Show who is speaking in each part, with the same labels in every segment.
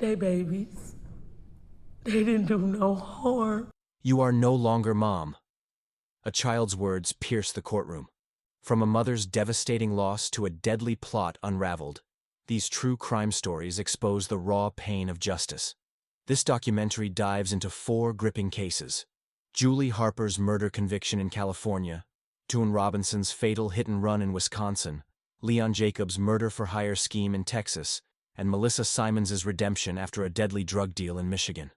Speaker 1: They babies. They didn't do no harm.
Speaker 2: You are no longer mom. A child's words pierce the courtroom. From a mother's devastating loss to a deadly plot unraveled, these true crime stories expose the raw pain of justice. This documentary dives into 4 gripping cases: Julie Harper's murder conviction in California, Dtoan Robinson's fatal hit-and-run in Wisconsin, Leon Jacobs' murder-for-hire scheme in Texas, and Melissa Simons's redemption after a deadly drug deal in Michigan.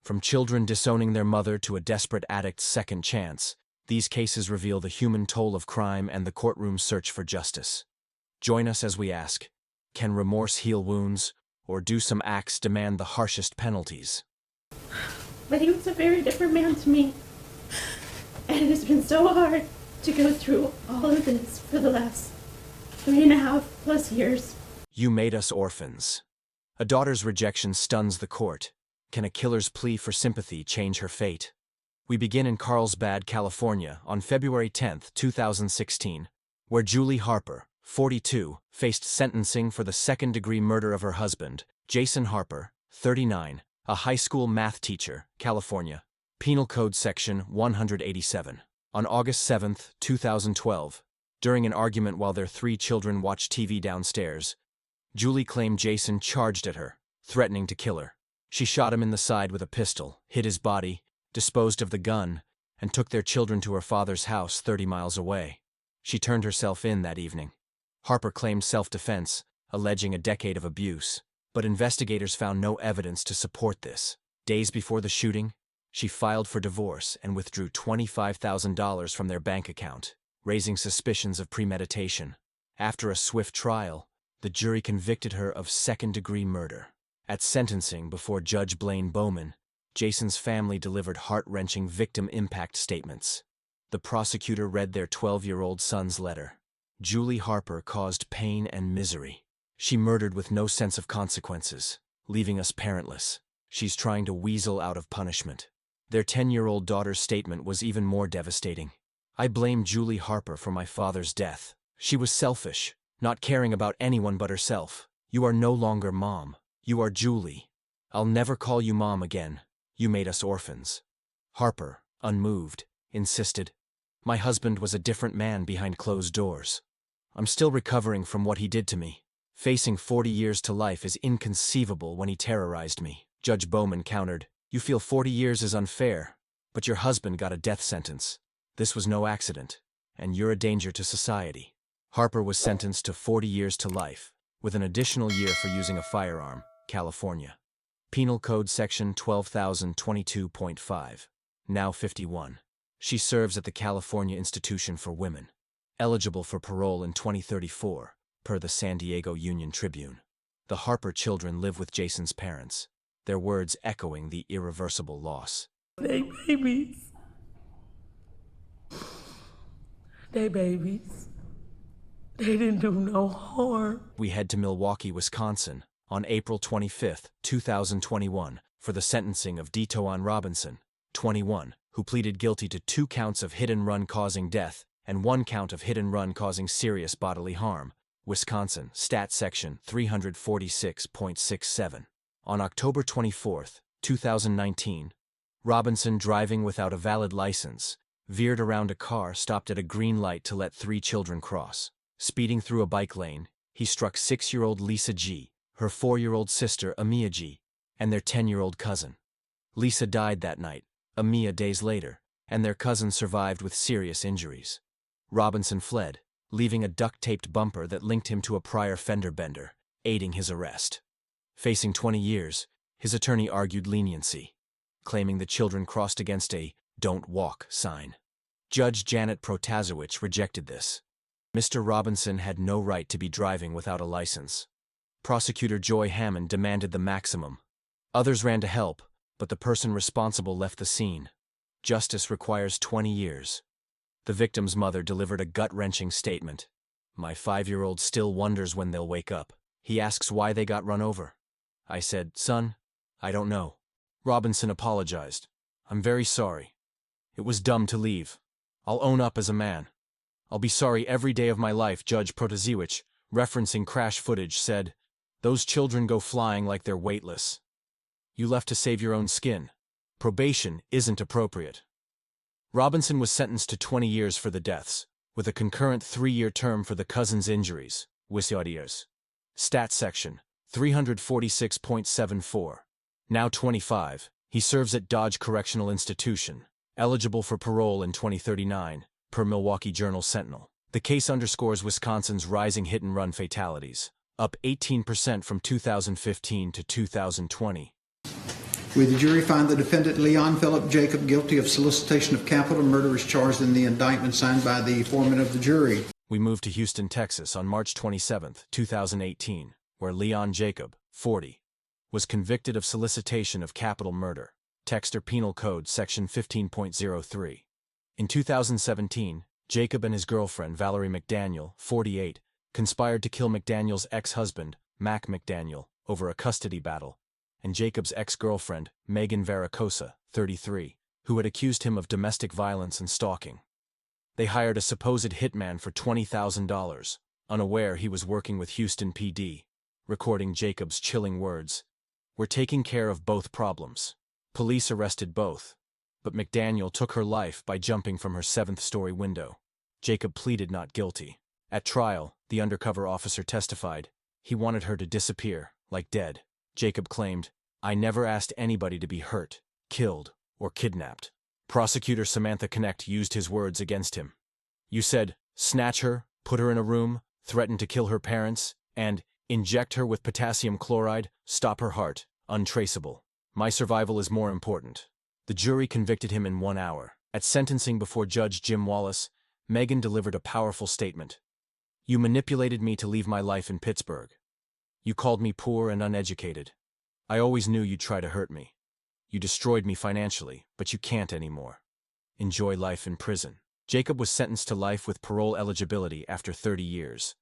Speaker 2: From children disowning their mother to a desperate addict's second chance, these cases reveal the human toll of crime and the courtroom's search for justice. Join us as we ask, can remorse heal wounds, or do some acts demand the harshest penalties?
Speaker 3: But he was a very different man to me, and it has been so hard to go through all of this for the last 3.5+ years.
Speaker 2: You made us orphans. A daughter's rejection stuns the court. Can a killer's plea for sympathy change her fate? We begin in Carlsbad, California, on February 10, 2016, where Julie Harper, 42, faced sentencing for the second-degree murder of her husband, Jason Harper, 39, a high school math teacher, California. Penal Code Section 187. On August 7, 2012, during an argument while their 3 children watched TV downstairs, Julie claimed Jason charged at her, threatening to kill her. She shot him in the side with a pistol, hid his body, disposed of the gun, and took their children to her father's house 30 miles away. She turned herself in that evening. Harper claimed self-defense, alleging a decade of abuse, but investigators found no evidence to support this. Days before the shooting, she filed for divorce and withdrew $25,000 from their bank account, raising suspicions of premeditation. After a swift trial, the jury convicted her of second-degree murder. At sentencing before Judge Blaine Bowman, Jason's family delivered heart-wrenching victim impact statements. The prosecutor read their 12-year-old son's letter. Julie Harper caused pain and misery. She murdered with no sense of consequences, leaving us parentless. She's trying to weasel out of punishment. Their 10-year-old daughter's statement was even more devastating. I blame Julie Harper for my father's death. She was selfish, not caring about anyone but herself. You are no longer mom. You are Julie. I'll never call you mom again. You made us orphans. Harper, unmoved, insisted. My husband was a different man behind closed doors. I'm still recovering from what he did to me. Facing 40 years to life is inconceivable when he terrorized me. Judge Bowman countered, you feel 40 years is unfair, but your husband got a death sentence. This was no accident, and you're a danger to society. Harper was sentenced to 40 years to life, with an additional year for using a firearm, California. Penal Code Section 12,022.5. Now 51. She serves at the California Institution for Women. Eligible for parole in 2034, per the San Diego Union Tribune. The Harper children live with Jason's parents, their words echoing the irreversible loss.
Speaker 1: They babies. They babies. They didn't do no harm.
Speaker 2: We head to Milwaukee, Wisconsin, on April 25, 2021, for the sentencing of Dtoan Robinson, 21, who pleaded guilty to 2 counts of hit-and-run causing death and 1 count of hit-and-run causing serious bodily harm. Wisconsin, Stat Section 346.67. On October 24, 2019, Robinson, driving without a valid license, veered around a car stopped at a green light to let 3 children cross. Speeding through a bike lane, he struck 6-year-old Lisa G., her 4-year-old sister Amia G., and their 10-year-old cousin. Lisa died that night, Amia days later, and their cousin survived with serious injuries. Robinson fled, leaving a duct-taped bumper that linked him to a prior fender bender, aiding his arrest. Facing 20 years, his attorney argued leniency, claiming the children crossed against a "Don't Walk" sign. Judge Janet Protasiewicz rejected this. Mr. Robinson had no right to be driving without a license. Prosecutor Joy Hammond demanded the maximum. Others ran to help, but the person responsible left the scene. Justice requires 20 years. The victim's mother delivered a gut-wrenching statement. My 5-year-old still wonders when they'll wake up. He asks why they got run over. I said, son, I don't know. Robinson apologized. I'm very sorry. It was dumb to leave. I'll own up as a man. I'll be sorry every day of my life. Judge Protasiewicz, referencing crash footage, said, those children go flying like they're weightless. You left to save your own skin. Probation isn't appropriate. Robinson was sentenced to 20 years for the deaths, with a concurrent 3-year term for the cousin's injuries. Wisiodios. Stat section, 346.74. Now 25, he serves at Dodge Correctional Institution, eligible for parole in 2039, per Milwaukee Journal-Sentinel. The case underscores Wisconsin's rising hit-and-run fatalities, up 18% from 2015 to 2020.
Speaker 4: We, the jury, find the defendant Leon Philip Jacob guilty of solicitation of capital murder as charged in the indictment signed by the foreman of the jury.
Speaker 2: We moved to Houston, Texas on March 27, 2018, where Leon Jacob, 40, was convicted of solicitation of capital murder, Texter Penal Code Section 15.03. In 2017, Jacob and his girlfriend Valerie McDaniel, 48, conspired to kill McDaniel's ex-husband, Mac McDaniel, over a custody battle, and Jacob's ex-girlfriend, Megan Varacosa, 33, who had accused him of domestic violence and stalking. They hired a supposed hitman for $20,000, unaware he was working with Houston PD, recording Jacob's chilling words. "We're taking care of both problems." Police arrested both, but McDaniel took her life by jumping from her 7th-story window. Jacob pleaded not guilty. At trial, the undercover officer testified, he wanted her to disappear, like dead. Jacob claimed, "I never asked anybody to be hurt, killed, or kidnapped." Prosecutor Samantha Connect used his words against him. "You said, snatch her, put her in a room, threaten to kill her parents, and inject her with potassium chloride, stop her heart, untraceable. My survival is more important." The jury convicted him in 1 hour. At sentencing before Judge Jim Wallace, Megan delivered a powerful statement. "You manipulated me to leave my life in Pittsburgh. You called me poor and uneducated. I always knew you'd try to hurt me. You destroyed me financially, but you can't anymore. Enjoy life in prison." Jacob was sentenced to life with parole eligibility after 30 years.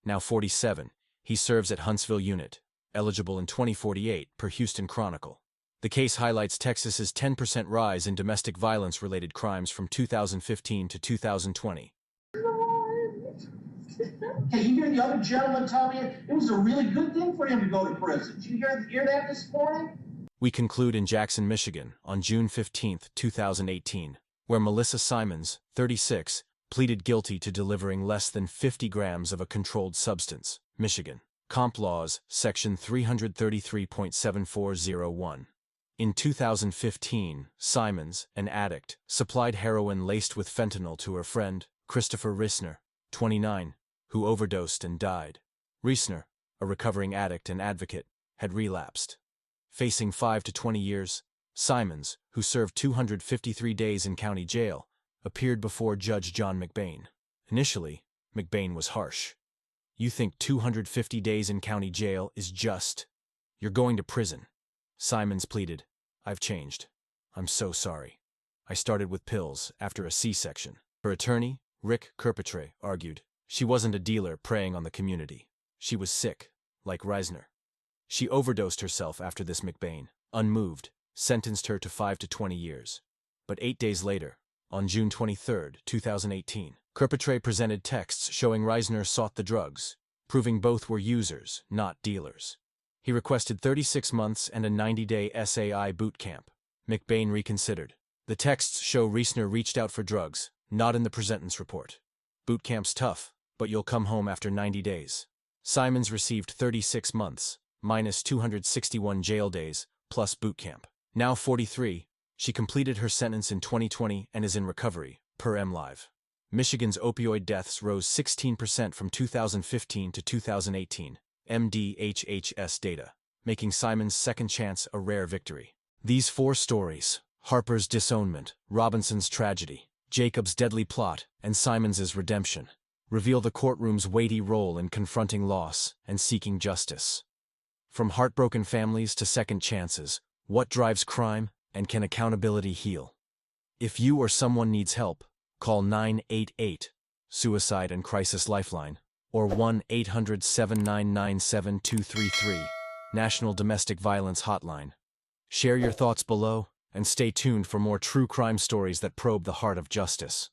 Speaker 2: Now 47, he serves at Huntsville Unit, eligible in 2048 per Houston Chronicle. The case highlights Texas's 10% rise in domestic violence-related crimes from 2015 to 2020.
Speaker 5: Did you hear the other gentleman tell me it was a really good thing for him to go to prison? Did you hear that this morning?
Speaker 2: We conclude in Jackson, Michigan, on June 15, 2018, where Melissa Simons, 36, pleaded guilty to delivering less than 50 grams of a controlled substance, Michigan. Comp Laws, Section 333.7401. In 2015, Simons, an addict, supplied heroin laced with fentanyl to her friend, Christopher Risner, 29, who overdosed and died. Risner, a recovering addict and advocate, had relapsed. Facing 5 to 20 years, Simons, who served 253 days in county jail, appeared before Judge John McBain. Initially, McBain was harsh. "You think 250 days in county jail is just? You're going to prison." Simons pleaded, "I've changed. I'm so sorry. I started with pills after a C-section." Her attorney, Rick Kirkpatrick, argued, she wasn't a dealer preying on the community. She was sick, like Reisner. She overdosed herself after this. McBain, unmoved, sentenced her to 5 to 20 years. But 8 days later, on June 23, 2018, Kirkpatrick presented texts showing Reisner sought the drugs, proving both were users, not dealers. He requested 36 months and a 90-day SAI boot camp. McBain reconsidered. The texts show Reisner reached out for drugs, not in the presentence report. "Boot camp's tough, but you'll come home after 90 days. Simons received 36 months, minus 261 jail days, plus boot camp. Now 43, she completed her sentence in 2020 and is in recovery, per MLive. Michigan's opioid deaths rose 16% from 2015 to 2018, MDHHS data, making Simons' second chance a rare victory. These 4 stories, Harper's disownment, Robinson's tragedy, Jacob's deadly plot, and Simons' redemption, reveal the courtroom's weighty role in confronting loss and seeking justice. From heartbroken families to second chances, what drives crime, and can accountability heal? If you or someone needs help, call 988, Suicide and Crisis Lifeline, or 1-800-799-7233, National Domestic Violence Hotline. Share your thoughts below, and stay tuned for more true crime stories that probe the heart of justice.